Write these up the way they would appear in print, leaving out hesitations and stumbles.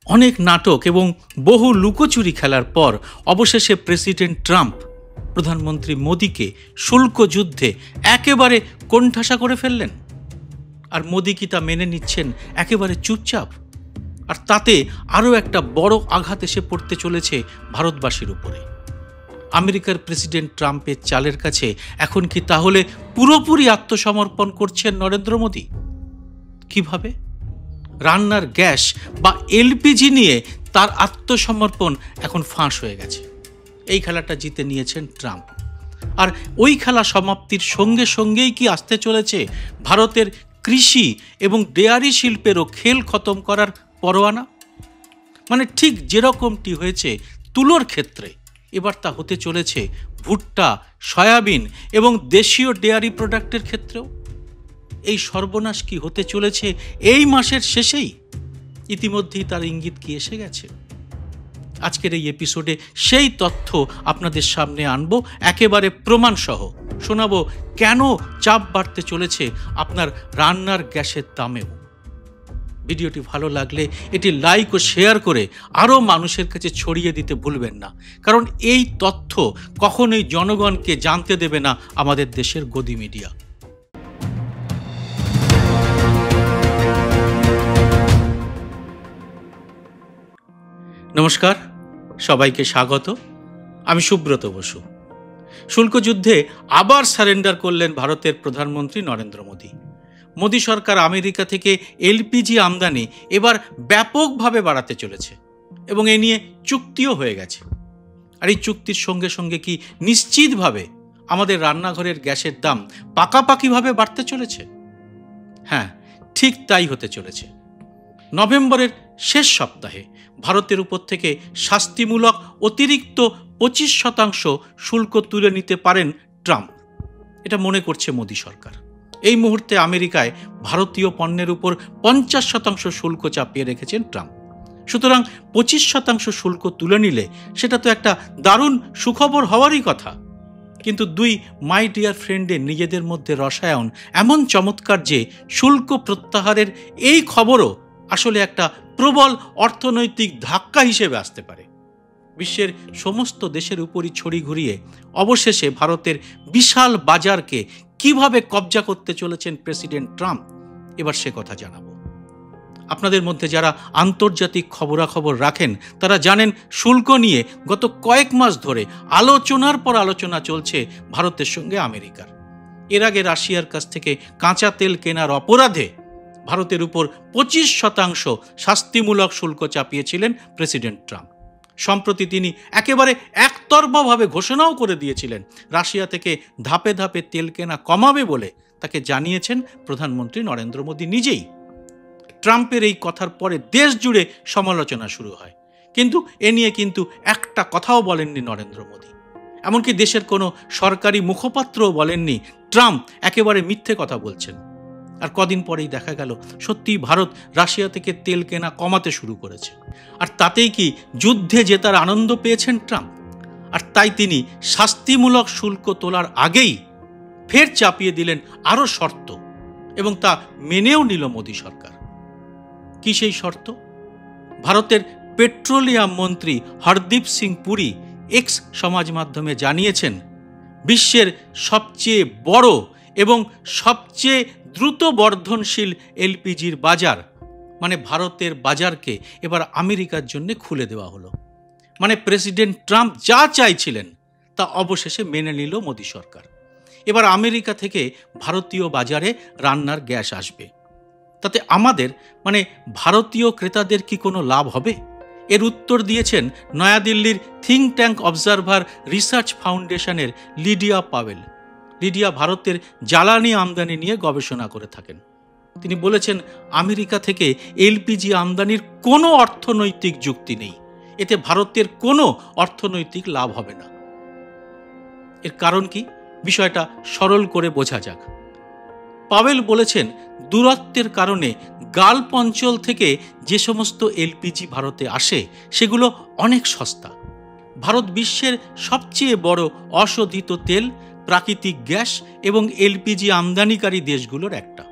অনেক নাটক এবং বহু লুকোচুরি খেলার পর অবশেষে প্রেসিডেন্ট ট্রাম্প প্রধানমন্ত্রী মোদিকে শুল্ক যুদ্ধে একেবারে কোণঠাসা করে ফেললেন। আর মোদি কি তা মেনে নিচ্ছেন একেবারে চুপচাপ? আর তাতে আরও একটা বড় আঘাত এসে পড়তে চলেছে ভারতবাসীর উপরে। আমেরিকার প্রেসিডেন্ট ট্রাম্পের চালের কাছে এখন কি তাহলে পুরোপুরি আত্মসমর্পণ করছেন নরেন্দ্র মোদি? কিভাবে? রান্নার গ্যাস বা এলপিজি নিয়ে তার আত্মসমর্পণ এখন ফাঁস হয়ে গেছে। এই খেলাটা জিতে নিয়েছেন ট্রাম্প। আর ওই খেলা সমাপ্তির সঙ্গে সঙ্গেই কি আসতে চলেছে ভারতের কৃষি এবং ডেয়ারি শিল্পেরও খেল খতম করার পরোয়ানা? মানে ঠিক যেরকমটি হয়েছে তুলোর ক্ষেত্রে, এবার তা হতে চলেছে ভুট্টা, সয়াবিন এবং দেশীয় ডেয়ারি প্রোডাক্টের ক্ষেত্রেও। এই সর্বনাশ কি হতে চলেছে এই মাসের শেষেই? ইতিমধ্যেই তার ইঙ্গিত কি এসে গেছে? আজকের এই এপিসোডে সেই তথ্য আপনাদের সামনে আনবো, একেবারে প্রমাণসহ শোনাবো কেন চাপ বাড়তে চলেছে আপনার রান্নার গ্যাসের দামেও। ভিডিওটি ভালো লাগলে এটি লাইক ও শেয়ার করে আরও মানুষের কাছে ছড়িয়ে দিতে ভুলবেন না, কারণ এই তথ্য কখনোই জনগণকে জানতে দেবে না আমাদের দেশের গদি মিডিয়া। নমস্কার, সবাইকে স্বাগত। আমি সুব্রত বসু। শুল্ক যুদ্ধে আবার সারেন্ডার করলেন ভারতের প্রধানমন্ত্রী নরেন্দ্র মোদি। মোদি সরকার আমেরিকা থেকে এলপিজি আমদানি এবার ব্যাপকভাবে বাড়াতে চলেছে এবং এ নিয়ে চুক্তিও হয়ে গেছে। আর এই চুক্তির সঙ্গে সঙ্গে কি নিশ্চিতভাবে আমাদের রান্নাঘরের গ্যাসের দাম পাকাপাকিভাবে বাড়তে চলেছে? হ্যাঁ, ঠিক তাই হতে চলেছে। নভেম্বরের শেষ সপ্তাহে ভারতের উপর থেকে শাস্তিমূলক অতিরিক্ত 25% শুল্ক তুলে নিতে পারেন ট্রাম্প, এটা মনে করছে মোদি সরকার। এই মুহূর্তে আমেরিকায় ভারতীয় পণ্যের উপর 50% শুল্ক চাপিয়ে রেখেছেন ট্রাম্প। সুতরাং 25% শুল্ক তুলে নিলে সেটা তো একটা দারুণ সুখবর হওয়ারই কথা। কিন্তু দুই মাই ডিয়ার ফ্রেন্ডের নিজেদের মধ্যে রসায়ন এমন চমৎকার যে শুল্ক প্রত্যাহারের এই খবরও আসলে একটা প্রবল অর্থনৈতিক ধাক্কা হিসেবে আসতে পারে। বিশ্বের সমস্ত দেশের উপরই ছড়ি ঘুরিয়ে অবশেষে ভারতের বিশাল বাজারকে কিভাবে কবজা করতে চলেছেন প্রেসিডেন্ট ট্রাম্প, এবার সে কথা জানাবো। আপনাদের মধ্যে যারা আন্তর্জাতিক খবরাখবর রাখেন তারা জানেন শুল্ক নিয়ে গত কয়েক মাস ধরে আলোচনার পর আলোচনা চলছে ভারতের সঙ্গে আমেরিকার। এর আগে রাশিয়ার কাছ থেকে কাঁচা তেল কেনার অপরাধে ভারতের উপর 25% শাস্তিমূলক শুল্ক চাপিয়েছিলেন প্রেসিডেন্ট ট্রাম্প। সম্প্রতি তিনি একেবারে একতরফাভাবে ঘোষণাও করে দিয়েছিলেন রাশিয়া থেকে ধাপে ধাপে তেল কেনা কমাবে বলে তাকে জানিয়েছেন প্রধানমন্ত্রী নরেন্দ্র মোদি নিজেই। ট্রাম্পের এই কথার পরে দেশ জুড়ে সমালোচনা শুরু হয়, কিন্তু এ নিয়ে কিন্তু একটা কথাও বলেননি নরেন্দ্র মোদি। এমনকি দেশের কোনো সরকারি মুখপাত্রও বলেননি ট্রাম্প একেবারে মিথ্যে কথা বলছেন। আর কদিন পরেই দেখা গেল সত্যিই ভারত রাশিয়া থেকে তেল কেনা কমাতে শুরু করেছে। আর তাতেই কি যুদ্ধে জেতার আনন্দ পেয়েছেন ট্রাম্প। আর তাই তিনি শাস্তিমূলক শুল্ক তোলার আগেই ফের চাপিয়ে দিলেন আরও শর্ত, এবং তা মেনেও নিল মোদি সরকার। কি সেই শর্ত? ভারতের পেট্রোলিয়াম মন্ত্রী হরদীপ সিং পুরী এক্স সমাজ মাধ্যমে জানিয়েছেন, বিশ্বের সবচেয়ে বড় এবং সবচেয়ে দ্রুত বর্ধনশীল এলপিজির বাজার মানে ভারতের বাজারকে এবার আমেরিকার জন্য খুলে দেওয়া হলো। মানে প্রেসিডেন্ট ট্রাম্প যা চাইছিলেন তা অবশেষে মেনে নিল মোদি সরকার। এবার আমেরিকা থেকে ভারতীয় বাজারে রান্নার গ্যাস আসবে। তাতে আমাদের মানে ভারতীয় ক্রেতাদের কি কোনো লাভ হবে? এর উত্তর দিয়েছেন নয়াদিল্লির থিঙ্ক ট্যাঙ্ক অবজারভার রিসার্চ ফাউন্ডেশনের লিডিয়া পাওয়েল। লিডিয়া ভারতের জ্বালানি আমদানি নিয়ে গবেষণা করে থাকেন। তিনি বলেছেন, আমেরিকা থেকে এলপিজি আমদানির কোনো অর্থনৈতিক যুক্তি নেই, এতে ভারতের কোনো অর্থনৈতিক লাভ হবে না। এর কারণ কি? বিষয়টা সরল করে বোঝা যাক। পাওয়েল বলেছেন, দূরত্বের কারণে গালফ অঞ্চল থেকে যে সমস্ত এলপিজি ভারতে আসে সেগুলো অনেক সস্তা। ভারত বিশ্বের সবচেয়ে বড় অশোধিত তেল, প্রাকৃতিক গ্যাস এবং এলপিজি আমদানিকারী দেশগুলোর একটা।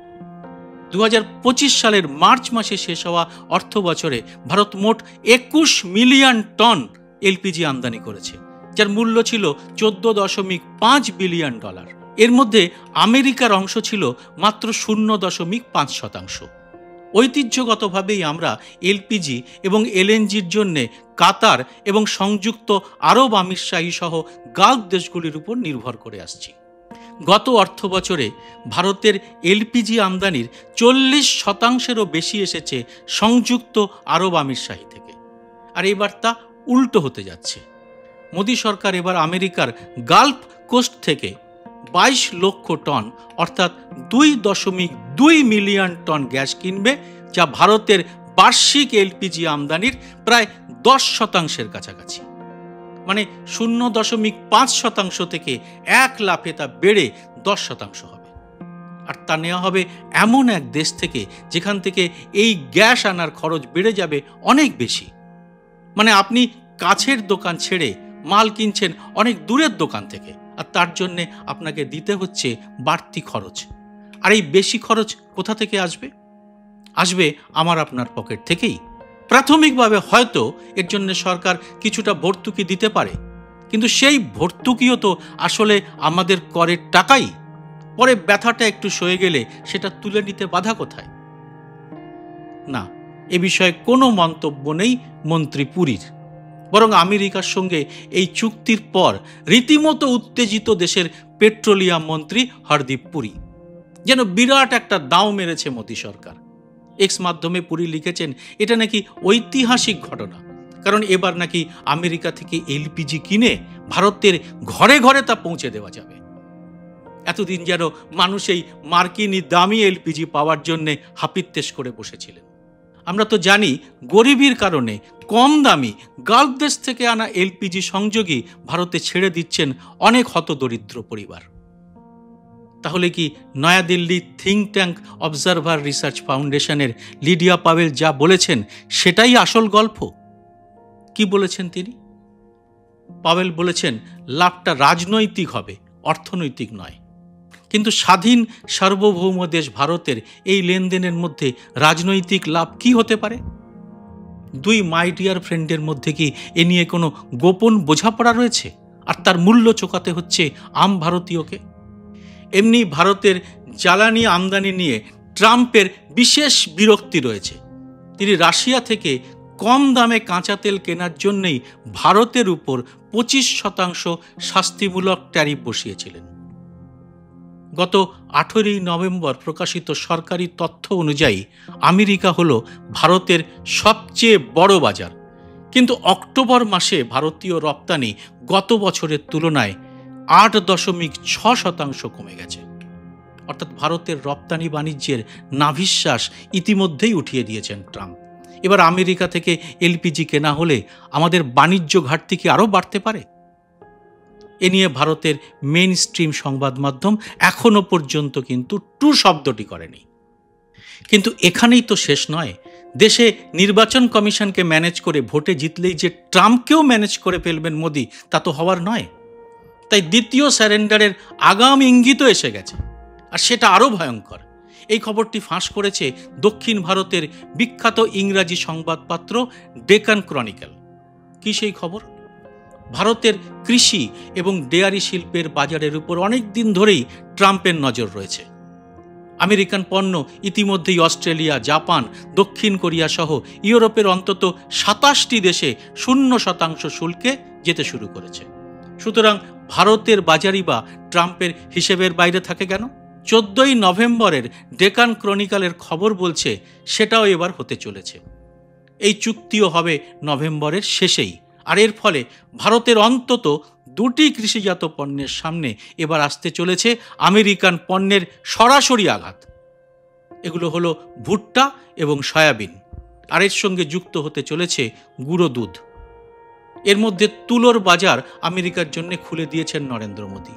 2025 সালের মার্চ মাসে শেষ হওয়া অর্থ বছরে ভারত মোট 21 মিলিয়ন টন এলপিজি আমদানি করেছে, যার মূল্য ছিল $14.5 বিলিয়ন। এর মধ্যে আমেরিকার অংশ ছিল মাত্র 0.5%। ঐতিহ্যগতভাবেই আমরা এলপিজি এবং এলএনজির জন্য কাতার এবং সংযুক্ত আরব আমিরশাহী সহ গালফ দেশগুলির উপর নির্ভর করে আসছি। গত অর্থ বছরে ভারতের এলপিজি আমদানির 40%-এরও বেশি এসেছে সংযুক্ত আরব আমিরশাহী থেকে। আর এবার তা উল্টো হতে যাচ্ছে। মোদী সরকার এবার আমেরিকার গালফ কোস্ট থেকে 22 লক্ষ টন অর্থাৎ 2.2 মিলিয়ন টন গ্যাস কিনবে, যা ভারতের বার্ষিক এলপিজি আমদানির প্রায় 10%-এর কাছাকাছি। মানে 0.5% থেকে 1 লাফে তা বেড়ে 10% হবে। আর তা নেওয়া হবে এমন এক দেশ থেকে যেখান থেকে এই গ্যাস আনার খরচ বেড়ে যাবে অনেক বেশি। মানে আপনি কাছের দোকান ছেড়ে মাল কিনছেন অনেক দূরের দোকান থেকে, আর তার জন্যে আপনাকে দিতে হচ্ছে বাড়তি খরচ। আর এই বেশি খরচ কোথা থেকে আসবে? আসবে আমার আপনার পকেট থেকেই। প্রাথমিকভাবে হয়তো এর জন্য সরকার কিছুটা ভর্তুকি দিতে পারে, কিন্তু সেই ভর্তুকিও তো আসলে আমাদের করের টাকাই। পরে ব্যথাটা একটু সয়ে গেলে সেটা তুলে নিতে বাধা কোথায়? না, এ বিষয়ে কোনো মন্তব্য নেই মন্ত্রী পুরীর। বরং আমেরিকার সঙ্গে এই চুক্তির পর রীতিমতো উত্তেজিত দেশের পেট্রোলিয়াম মন্ত্রী হরদীপ পুরী। যেন বিরাট একটা দাও মেরেছে মোদী সরকার। এক্স মাধ্যমে পুরী লিখেছেন, এটা নাকি ঐতিহাসিক ঘটনা, কারণ এবার নাকি আমেরিকা থেকে এলপিজি কিনে ভারতের ঘরে ঘরে তা পৌঁছে দেওয়া যাবে। এতদিন যেন মানুষ এই মার্কিনী দামি এলপিজি পাওয়ার জন্য হাপিত্তেশ করে বসেছিলেন। আমরা তো জানি গরিবীর কারণে কম দামি গালফ দেশ থেকে আনা এলপিজি সংযোগী ভারতে ছেড়ে দিচ্ছেন অনেক হতদরিদ্র পরিবার। তাহলে কি New Delhi think tank observer research ফাউন্ডেশনের লিডিয়া পাওয়েল যা বলেছেন সেটাই আসল গল্প? কি বলেছেন তিনি? পাওয়েল বলেছেন, লাভটা রাজনৈতিক হবে, অর্থনৈতিক নয়। কিন্তু স্বাধীন সার্বভৌম দেশ ভারতের এই লেনদেনের মধ্যে রাজনৈতিক লাভ কি হতে পারে? দুই মাই ডিয়ার ফ্রেন্ডের মধ্যে কি এ নিয়ে কোনো গোপন বোঝাপড়া রয়েছে, আর তার মূল্য চোকাতে হচ্ছে আম ভারতীয়কে? এমনি ভারতের জ্বালানি আমদানি নিয়ে ট্রাম্পের বিশেষ বিরক্তি রয়েছে। তিনি রাশিয়া থেকে কম দামে কাঁচা তেল কেনার জন্যই ভারতের উপর 25% শাস্তিমূলক ট্যারিফ বসিয়েছিলেন। গত 18 নভেম্বর প্রকাশিত সরকারি তথ্য অনুযায়ী আমেরিকা হলো ভারতের সবচেয়ে বড় বাজার, কিন্তু অক্টোবর মাসে ভারতীয় রপ্তানি গত বছরের তুলনায় 8.6% কমে গেছে। অর্থাৎ ভারতের রপ্তানি বাণিজ্যের নাভিশ্বাস ইতিমধ্যেই উঠিয়ে দিয়েছেন ট্রাম্প। এবার আমেরিকা থেকে এলপিজি কেনা হলে আমাদের বাণিজ্য ঘাটতি কি আরও বাড়তে পারে? এ নিয়ে ভারতের মেইন স্ট্রিম সংবাদ মাধ্যম এখনো পর্যন্ত কিন্তু টু শব্দটি করেনি। কিন্তু এখানেই তো শেষ নয়। দেশে নির্বাচন কমিশনকে ম্যানেজ করে ভোটে জিতলেই যে ট্রাম্পকেও ম্যানেজ করে ফেলবেন মোদি, তা তো হওয়ার নয়। তাই দ্বিতীয় স্যারেন্ডারের আগাম ইঙ্গিতও এসে গেছে, আর সেটা আরও ভয়ঙ্কর। এই খবরটি ফাঁস করেছে দক্ষিণ ভারতের বিখ্যাত ইংরাজি সংবাদপত্র ডেকান ক্রনিকল। কি সেই খবর? ভারতের কৃষি এবং ডেয়ারি শিল্পের বাজারের উপর অনেক দিন ধরেই ট্রাম্পের নজর রয়েছে। আমেরিকান পণ্য ইতিমধ্যেই অস্ট্রেলিয়া, জাপান, দক্ষিণ কোরিয়া সহ ইউরোপের অন্তত 27টি দেশে 0% শুল্কে যেতে শুরু করেছে। সুতরাং ভারতের বাজারই বা ট্রাম্পের হিসেবের বাইরে থাকে কেন? 14 নভেম্বরের ডেকান ক্রনিকলের খবর বলছে সেটাও এবার হতে চলেছে। এই চুক্তিও হবে নভেম্বরের শেষেই। আর এর ফলে ভারতের অন্তত 2টি কৃষিজাত পণ্যের সামনে এবার আসতে চলেছে আমেরিকান পণ্যের সরাসরি আঘাত। এগুলো হলো ভুট্টা এবং সয়াবিন, আর এর সঙ্গে যুক্ত হতে চলেছে গুঁড়ো দুধ। এর মধ্যে তুলোর বাজার আমেরিকার জন্য খুলে দিয়েছেন নরেন্দ্র মোদী।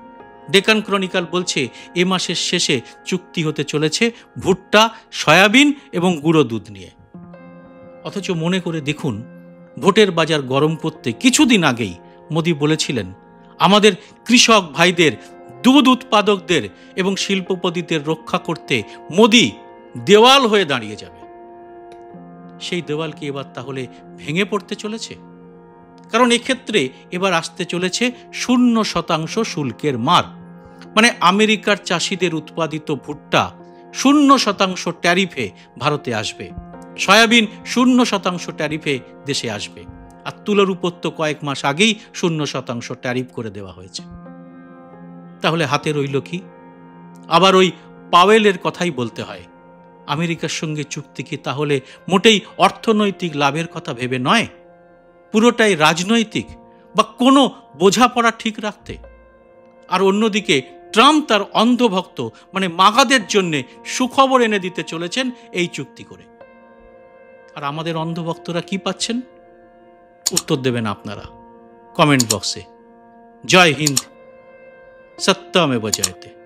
ডেকান ক্রনিকল বলছে এ মাসের শেষে চুক্তি হতে চলেছে ভুট্টা, সয়াবিন এবং গুঁড়ো দুধ নিয়ে। অথচ মনে করে দেখুন, ভোটের বাজার গরম করতে কিছুদিন আগেই মোদী বলেছিলেন, আমাদের কৃষক ভাইদের, দুধ উৎপাদকদের এবং শিল্পপতিদের রক্ষা করতে মোদী দেওয়াল হয়ে দাঁড়িয়ে যাবে। সেই দেওয়াল কি এবার তাহলে ভেঙে পড়তে চলেছে? কারণ এক্ষেত্রে এবার আসতে চলেছে 0% শুল্কের মার, মানে আমেরিকার চাষিদের উৎপাদিত ভুট্টা 0% ট্যারিফে ভারতে আসবে, সয়াবিন 0% ট্যারিফে দেশে আসবে, আর তুলোর উপর তো কয়েক মাস আগেই 0% ট্যারিফ করে দেওয়া হয়েছে। তাহলে হাতে রইল কি? আবার ওই পাওয়েলের কথাই বলতে হয়, আমেরিকার সঙ্গে চুক্তি কি তাহলে মোটেই অর্থনৈতিক লাভের কথা ভেবে নয়, পুরোটাই রাজনৈতিক বা কোনো বোঝাপড়া ঠিক রাখতে? আর অন্যদিকে ট্রাম্প তার অন্ধভক্ত মানে মাগাদের জন্য সুখবর এনে দিতে চলেছেন এই চুক্তি করে। আর আমাদের অন্ধভক্তরা কি পাচ্ছেন? উত্তর দেবেন আপনারা কমেন্ট বক্সে। জয় হিন্দ, সত্যমেব জয়তে।